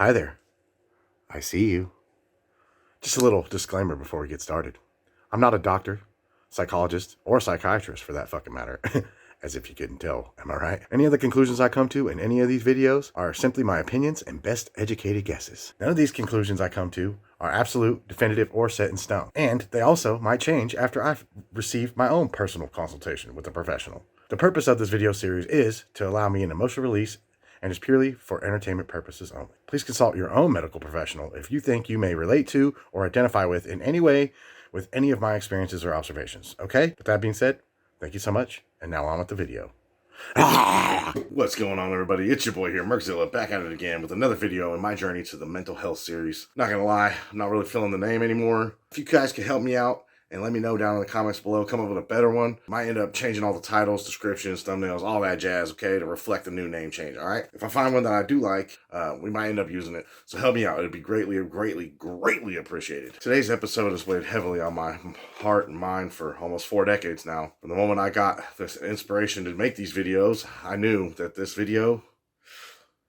Hi there. I see you. Just a little disclaimer before we get started. I'm not a doctor, psychologist, or psychiatrist for that fucking matter. As if you couldn't tell, am I right? Any of the conclusions I come to in any of these videos are simply my opinions and best educated guesses. None of these conclusions I come to are absolute, definitive, or set in stone. And they also might change after I've received my own personal consultation with a professional. The purpose of this video series is to allow me an emotional release and is purely for entertainment purposes only. Please consult your own medical professional if you think you may relate to or identify with in any way with any of my experiences or observations. Okay? With that being said, thank you so much, and now on with the video. What's going on, everybody? It's your boy here, Merczilla, back at it again with another video in my journey to the mental health series. Not gonna lie, I'm not really feeling the name anymore. If you guys could help me out and let me know down in the comments below, come up with a better one. Might end up changing all the titles, descriptions, thumbnails, all that jazz, okay, to reflect the new name change, all right? If I find one that I do like, we might end up using it. So help me out. It'd be greatly appreciated. Today's episode has weighed heavily on my heart and mind for almost 4 decades now. From the moment I got this inspiration to make these videos, I knew that this video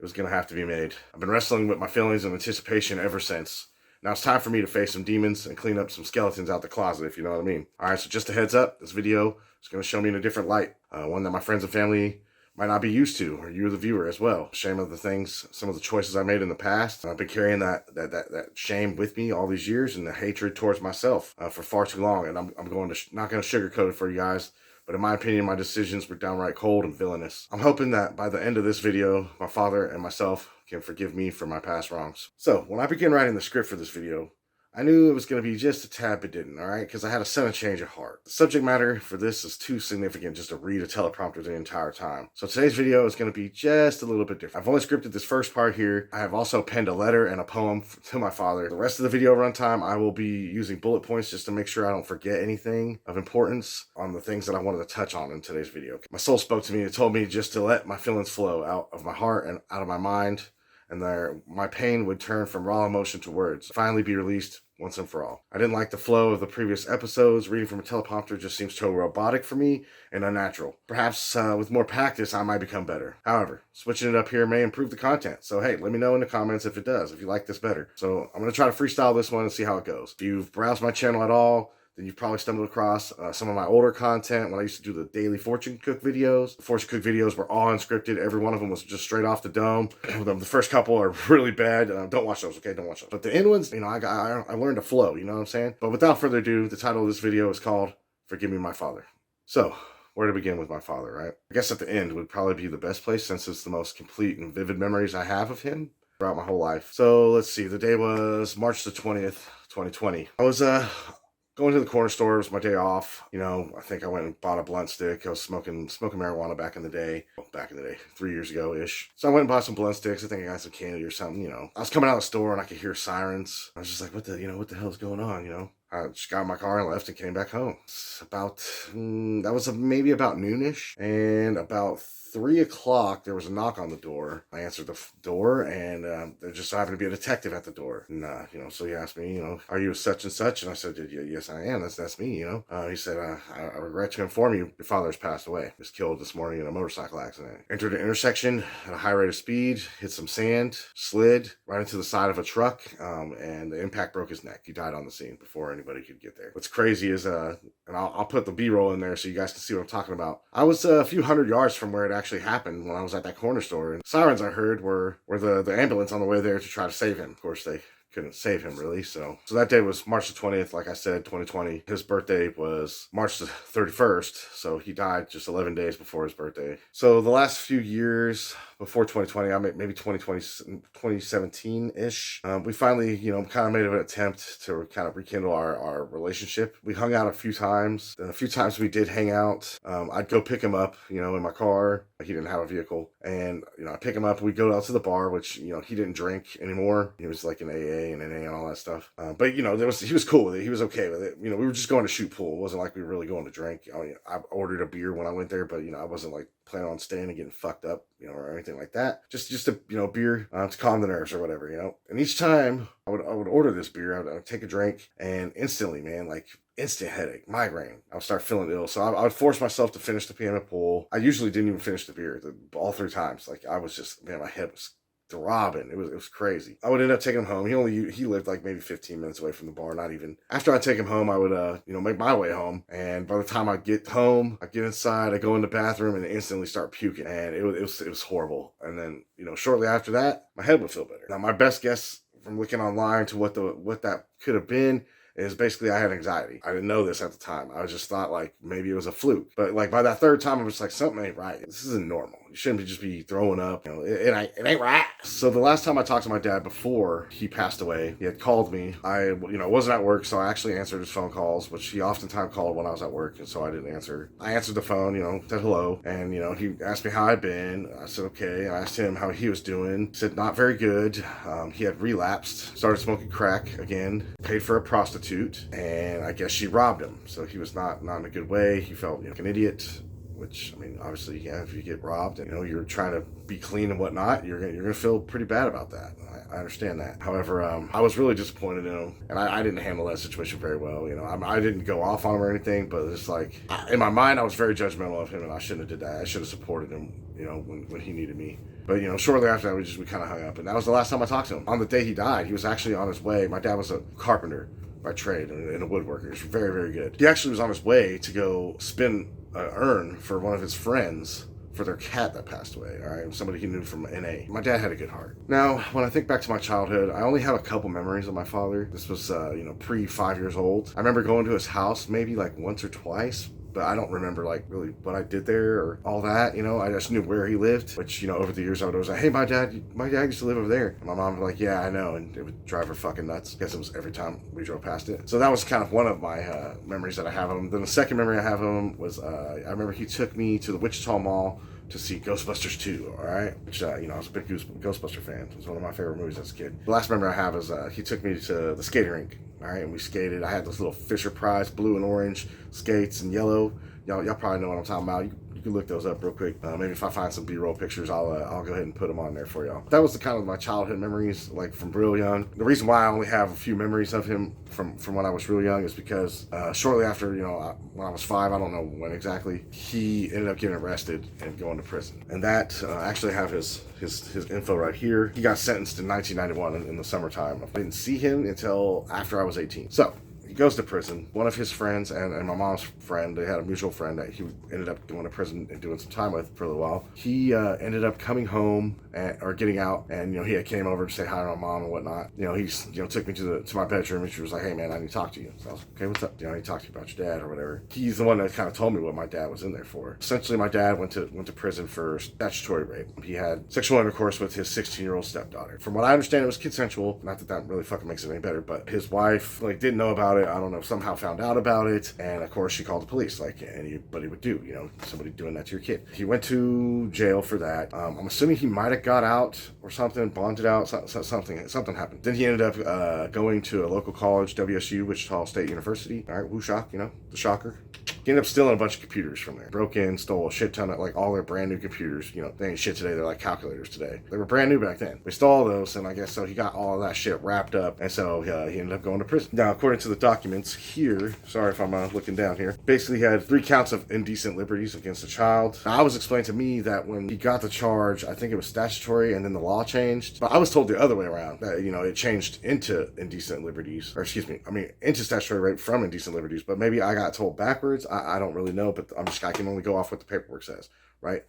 was going to have to be made. I've been wrestling with my feelings and anticipation ever since. Now it's time for me to face some demons and clean up some skeletons out the closet, if you know what I mean. Alright, so just a heads up, this video is going to show me in a different light. One that my friends and family might not be used to, or you, the viewer, as well. Shame of the things, some of the choices I made in the past. I've been carrying that shame with me all these years and the hatred towards myself for far too long. And I'm not going to sugarcoat it for you guys. But in my opinion, my decisions were downright cold and villainous. I'm hoping that by the end of this video, my father and myself can forgive me for my past wrongs. So, when I began writing the script for this video, I knew it was going to be just a tad bit didn't, alright? Because I had a sudden change of heart. The subject matter for this is too significant just to read a teleprompter the entire time. So today's video is going to be just a little bit different. I've only scripted this first part here. I have also penned a letter and a poem to my father. The rest of the video runtime, I will be using bullet points just to make sure I don't forget anything of importance on the things that I wanted to touch on in today's video. My soul spoke to me and told me just to let my feelings flow out of my heart and out of my mind. And my pain would turn from raw emotion to words, finally be released once and for all. I didn't like the flow of the previous episodes. Reading from a teleprompter just seems too robotic for me and unnatural. Perhaps with more practice, I might become better. However, switching it up here may improve the content. So hey, let me know in the comments if it does, if you like this better. So I'm going to try to freestyle this one and see how it goes. If you've browsed my channel at all, then you've probably stumbled across some of my older content when I used to do the daily fortune cook videos. The fortune cook videos were all unscripted. Every one of them was just straight off the dome. The first couple are really bad. Don't watch those, okay? Don't watch those. But the end ones, you know, I learned to flow, you know what I'm saying? But without further ado, the title of this video is called Forgive Me My Father. So, where to begin with my father, right? I guess at the end would probably be the best place since it's the most complete and vivid memories I have of him throughout my whole life. So, let's see. The day was March the 20th, 2020. I was, going to the corner store. It was my day off. You know, I think I went and bought a blunt stick. I was smoking marijuana back in the day. Well, back in the day, 3 years ago-ish. So I went and bought some blunt sticks. I think I got some candy or something, you know. I was coming out of the store and I could hear sirens. I was just like, what the hell's going on, you know? I just got in my car and left and came back home. It's about, that was maybe about noonish. And about 3 o'clock, there was a knock on the door. I answered the door, and there just so happened to be a detective at the door. And, you know, so he asked me, you know, are you such and such? And I said, yes, I am. That's me, you know. He said, I regret to inform you, your father has passed away. He was killed this morning in a motorcycle accident. Entered an intersection at a high rate of speed, hit some sand, slid right into the side of a truck, and the impact broke his neck. He died on the scene before anybody could get there. What's crazy is, and I'll put the B-roll in there so you guys can see what I'm talking about. I was a few hundred yards from where it actually happened when I was at that corner store, and sirens I heard were the ambulance on the way there to try to save him. Of course, they couldn't save him really. So that day was March the 20th, like I said, 2020. His birthday was March the 31st, so he died just 11 days before his birthday. So the last few years before 2020, I mean, maybe 2017-ish, we finally, you know, kind of made an attempt to kind of rekindle our relationship. We hung out a few times. A few times we did hang out. I'd go pick him up, you know, in my car. He didn't have a vehicle. And, you know, I'd pick him up. We'd go out to the bar, which, you know, he didn't drink anymore. He was like an AA and NA and all that stuff. But, you know, he was cool with it. He was okay with it. You know, we were just going to shoot pool. It wasn't like we were really going to drink. I ordered a beer when I went there, but, you know, I wasn't like planning on staying and getting fucked up, you know, or anything like that. Just a, you know, beer to calm the nerves or whatever, you know. And each time I would order this beer, I would take a drink, and instantly, man, like instant headache, migraine. I would start feeling ill. So I would force myself to finish the PM at pool. I usually didn't even finish the beer all 3 times. Like I was just, man, my head was throbbing. It was crazy. I would end up taking him home. He lived like maybe 15 minutes away from the bar, not even. After I take him home, I would make my way home, and by the time I get home, I get inside, I go in the bathroom, and instantly start puking, and it was horrible. And then shortly after that, my head would feel better. Now my best guess from looking online to what that could have been is basically I had anxiety. I didn't know this at the time. I just thought like maybe it was a fluke. But like by that third time, I was like, something ain't right. This isn't normal. You shouldn't just be throwing up. It ain't right. So the last time I talked to my dad before he passed away, he had called me. I wasn't at work, so I actually answered his phone calls, which he oftentimes called when I was at work, and so I didn't answer. I answered the phone, said hello, and he asked me how I'd been. I said okay. I asked him how he was doing. He said not very good. He had relapsed, started smoking crack again, paid for a prostitute, and I guess she robbed him. So he was not in a good way. He felt like an idiot. Which, I mean, obviously, yeah, if you get robbed and, you're trying to be clean and whatnot, you're gonna feel pretty bad about that. I understand that. However, I was really disappointed in him, and I didn't handle that situation very well. I didn't go off on him or anything, but it's like, in my mind, I was very judgmental of him, and I shouldn't have did that. I should have supported him, when he needed me. But, shortly after that, we kind of hung up, and that was the last time I talked to him. On the day he died, he was actually on his way. My dad was a carpenter by trade and a woodworker. He was very, very good. He actually was on his way to go spin an urn for one of his friends for their cat that passed away, all right? Somebody he knew from NA. My dad had a good heart. Now, when I think back to my childhood, I only have a couple memories of my father. This was, pre 5 years old. I remember going to his house maybe like once or twice, but I don't remember like really what I did there or all that. I just knew where he lived, which, over the years I would always say, hey, my dad used to live over there. And my mom was like, yeah, I know. And it would drive her fucking nuts. I guess it was every time we drove past it. So that was kind of one of my memories that I have of him. Then the second memory I have of him was, I remember he took me to the Wichita Mall to see Ghostbusters 2, all right? Which, I was a big Ghostbuster fan. It was one of my favorite movies as a kid. The last memory I have is he took me to the skating rink, all right? And we skated. I had those little Fisher Price blue and orange skates and yellow. Y'all probably know what I'm talking about. You can look those up real quick. Maybe if I find some B-roll pictures, I'll go ahead and put them on there for y'all. That was the kind of my childhood memories, like from real young. The reason why I only have a few memories of him from when I was real young is because shortly after, when I was 5, I don't know when exactly, he ended up getting arrested and going to prison. And that actually have his info right here. He got sentenced in 1991 in the summertime. I didn't see him until after I was 18. So he goes to prison. One of his friends and my mom's friend, they had a mutual friend that he ended up going to prison and doing some time with for a little while. He ended up coming home or getting out, and he came over to say hi to my mom and whatnot. He took me to my bedroom, and she was like, hey man, I need to talk to you. So I was like, okay, what's up? I need to talk to you about your dad or whatever. He's the one that kind of told me what my dad was in there for. Essentially, my dad went to prison for statutory rape. He had sexual intercourse with his 16-year-old stepdaughter. From what I understand, it was consensual. Not that really fucking makes it any better, but his wife didn't know about it. I don't know, somehow found out about it, and of course she called the police, like anybody would do, somebody doing that to your kid. He went to jail for that. I'm assuming he might have got out or something, bonded out, something happened. Then he ended up going to a local college, WSU, Wichita State University. All right, woo shock, the shocker. He ended up stealing a bunch of computers from there. Broke in, stole a shit ton of, all their brand new computers. They ain't shit today, they're like calculators today. They were brand new back then. We stole all those, and I guess so he got all of that shit wrapped up, and so he ended up going to prison. Now, according to the documents here, sorry if I'm looking down here, basically he had 3 counts of indecent liberties against a child. Now, I was explained to me that when he got the charge, I think it was statutory, and then the law changed. But I was told the other way around, that, it changed into indecent liberties, or into statutory rape from indecent liberties, but maybe I got told backwards. I don't really know, but I can only go off what the paperwork says, right?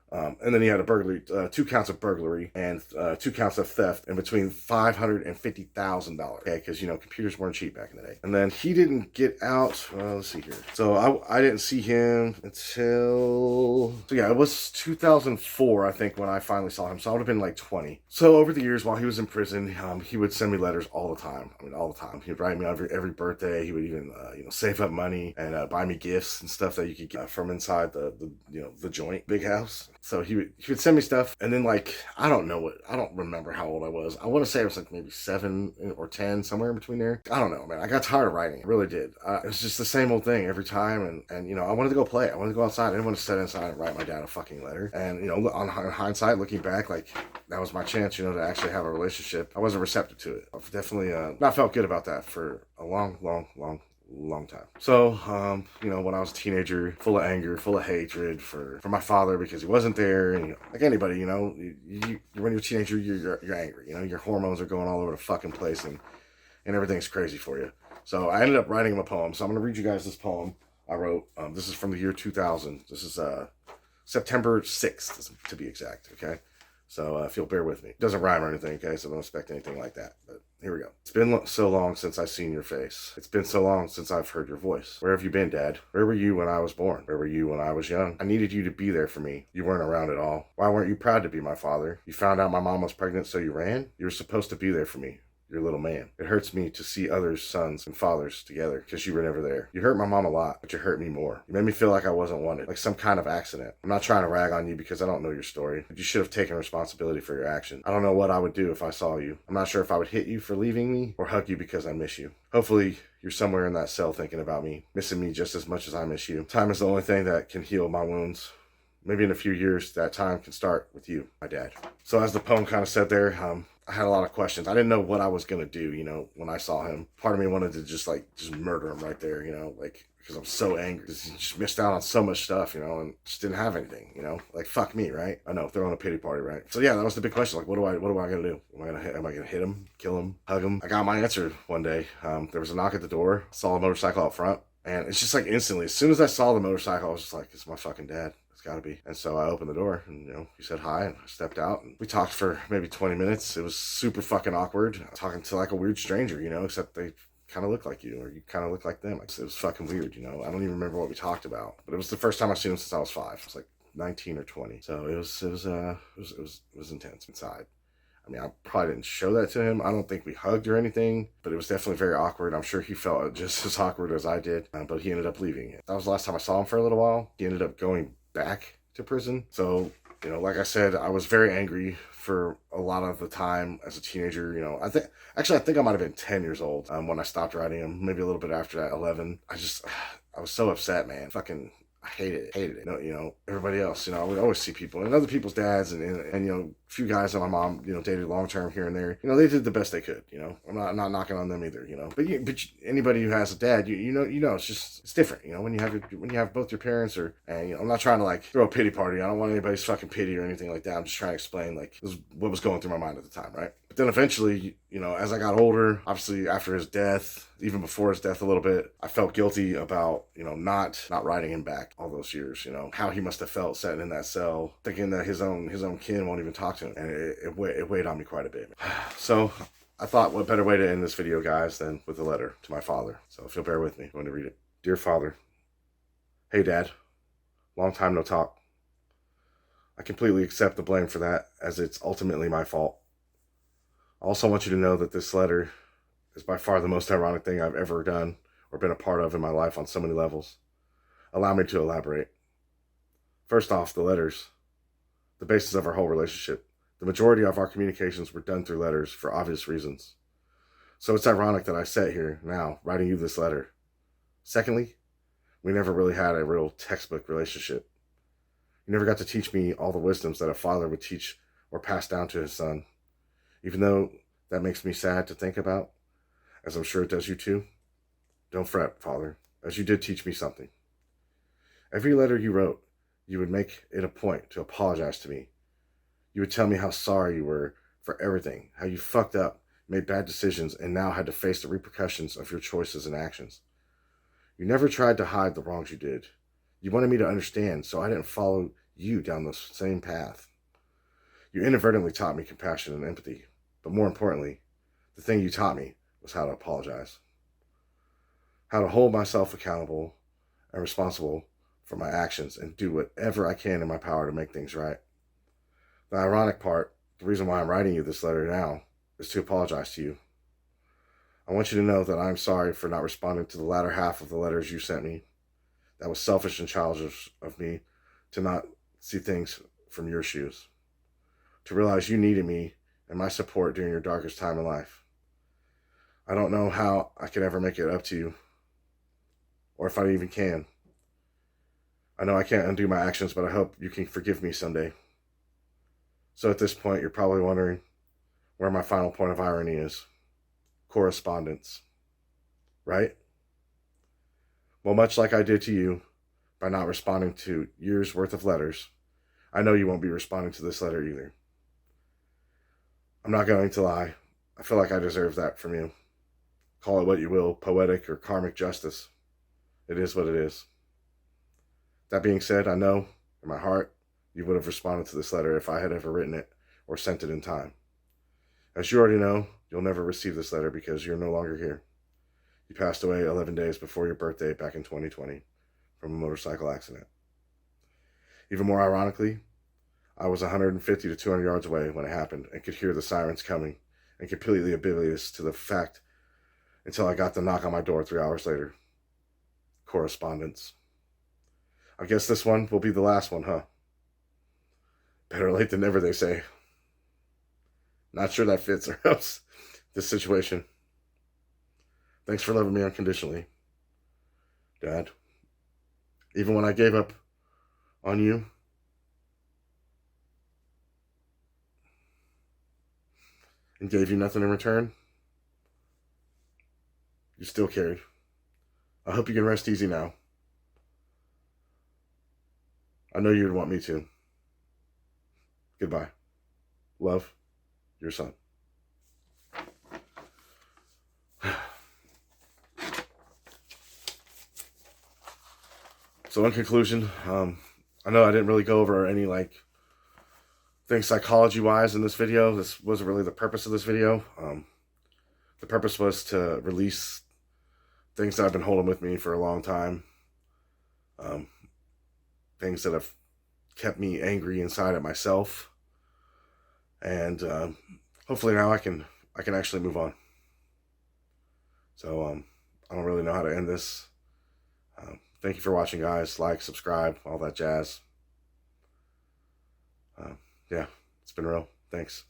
And then he had a burglary, 2 counts of burglary and 2 counts of theft, and between $550,000. Okay, because computers weren't cheap back in the day. And then he didn't get out. Well, let's see here. So I didn't see him until it was 2004, I think, when I finally saw him. So I would have been like 20. So over the years while he was in prison, he would send me letters all the time. All the time. He'd write me every birthday. He would even save up money and buy me gifts and stuff that you could get from inside the joint, big house. So he would send me stuff, and then I don't remember how old I was. I want to say I was maybe 7 or 10, somewhere in between there. I don't know, man. I got tired of writing. I really did. It was just the same old thing every time, and I wanted to go play. I wanted to go outside. I didn't want to sit inside and write my dad a fucking letter. And on hindsight, looking back, that was my chance, to actually have a relationship. I wasn't receptive to it. I've definitely not felt good about that for a long, long, long long time. So, when I was a teenager, full of anger, full of hatred for my father because he wasn't there, and like anybody, when you're a teenager, you're angry. Your hormones are going all over the fucking place, and everything's crazy for you. So I ended up writing him a poem. So I'm gonna read you guys this poem I wrote. This is from the year 2000. This is September 6th, to be exact. Okay. So if you'll bear with me. It doesn't rhyme or anything, okay? So don't expect anything like that. But here we go. It's been so long since I've seen your face. It's been so long since I've heard your voice. Where have you been, Dad? Where were you when I was born? Where were you when I was young? I needed you to be there for me. You weren't around at all. Why weren't you proud to be my father? You found out my mom was pregnant, so you ran? You were supposed to be there for me. Your little man. It hurts me to see others' sons and fathers together because you were never there. You hurt my mom a lot, but you hurt me more. You made me feel like I wasn't wanted, like some kind of accident. I'm not trying to rag on you because I don't know your story, but you should have taken responsibility for your action. I don't know what I would do if I saw you. I'm not sure if I would hit you for leaving me or hug you because I miss you. Hopefully, you're somewhere in that cell thinking about me, missing me just as much as I miss you. Time is the only thing that can heal my wounds. Maybe in a few years, that time can start with you, my dad. So as the poem kind of said there, I had a lot of questions. I didn't know what I was going to do, when I saw him. Part of me wanted to just murder him right there, because I'm so angry. He just missed out on so much stuff, and just didn't have anything, fuck me, right? I know, throwing a pity party, right? So yeah, that was the big question. What am I going to do? Am I going to hit him, kill him, hug him? I got my answer one day. There was a knock at the door, saw a motorcycle out front, and it's just instantly, as soon as I saw the motorcycle, I was just like, it's my fucking dad. It's gotta be. And so I opened the door and, he said hi and I stepped out and we talked for maybe 20 minutes. It was super fucking awkward talking to a weird stranger, except they kind of look like you or you kind of look like them. It was fucking weird, I don't even remember what we talked about, but it was the first time I've seen him since I was 5. It was like 19 or 20. So it was intense inside. I mean, I probably didn't show that to him. I don't think we hugged or anything, but it was definitely very awkward. I'm sure he felt just as awkward as I did, but he ended up leaving it. That was the last time I saw him for a little while. He ended up going back to prison. So, like I said, I was very angry for a lot of the time as a teenager. I think I might have been 10 years old when I stopped writing him, maybe a little bit after that, 11. I was so upset, man. Fucking I hated it. Everybody else, I would always see people and other people's dads and a few guys that my mom, dated long term here and there. They did the best they could. I'm not knocking on them either. But anybody who has a dad, it's different. When you have both your parents and I'm not trying to throw a pity party. I don't want anybody's fucking pity or anything like that. I'm just trying to explain what was going through my mind at the time, right? But then eventually, as I got older, obviously after his death, even before his death a little bit, I felt guilty about, not writing him back all those years, how he must have felt sitting in that cell, thinking that his own kin won't even talk to him. And it weighed on me quite a bit. So I thought, what better way to end this video, guys, than with a letter to my father. So if you'll bear with me, I'm going to read it. Dear Father, hey Dad, long time no talk. I completely accept the blame for that, as it's ultimately my fault. I also want you to know that this letter is by far the most ironic thing I've ever done or been a part of in my life on so many levels. Allow me to elaborate. First off, the letters, the basis of our whole relationship. The majority of our communications were done through letters for obvious reasons. So it's ironic that I sit here now writing you this letter. Secondly, we never really had a real textbook relationship. You never got to teach me all the wisdoms that a father would teach or pass down to his son. Even though that makes me sad to think about, as I'm sure it does you too. Don't fret, Father, as you did teach me something. Every letter you wrote, you would make it a point to apologize to me. You would tell me how sorry you were for everything, how you fucked up, made bad decisions, and now had to face the repercussions of your choices and actions. You never tried to hide the wrongs you did. You wanted me to understand, so I didn't follow you down the same path. You inadvertently taught me compassion and empathy, but more importantly, the thing you taught me was how to apologize. How to hold myself accountable and responsible for my actions and do whatever I can in my power to make things right. The ironic part, the reason why I'm writing you this letter now, is to apologize to you. I want you to know that I'm sorry for not responding to the latter half of the letters you sent me. That was selfish and childish of me to not see things from your shoes. To realize you needed me and my support during your darkest time in life. I don't know how I could ever make it up to you, or if I even can. I know I can't undo my actions, but I hope you can forgive me someday. So at this point, you're probably wondering where my final point of irony is. Correspondence. Right? Well, much like I did to you by not responding to years worth of letters, I know you won't be responding to this letter either. I'm not going to lie. I feel like I deserve that from you. Call it what you will, poetic or karmic justice. It is what it is. That being said, I know in my heart you would have responded to this letter if I had ever written it or sent it in time. As you already know, you'll never receive this letter because you're no longer here. You passed away 11 days before your birthday back in 2020 from a motorcycle accident. Even more ironically, I was 150 to 200 yards away when it happened and could hear the sirens coming and completely oblivious to the fact until I got the knock on my door 3 hours later. Correspondence. I guess this one will be the last one, huh? Better late than never, they say. Not sure that fits or else this situation. Thanks for loving me unconditionally, Dad. Even when I gave up on you, and gave you nothing in return, you still cared. I hope you can rest easy now. I know you'd want me to. Goodbye. Love, your son. So in conclusion, I know I didn't really go over any things psychology-wise in this video. This wasn't really the purpose of this video. The purpose was to release things that I've been holding with me for a long time. Things that have kept me angry inside at myself. And hopefully now I can actually move on. So I don't really know how to end this. Thank you for watching, guys. Like, subscribe, all that jazz. Yeah, it's been real. Thanks.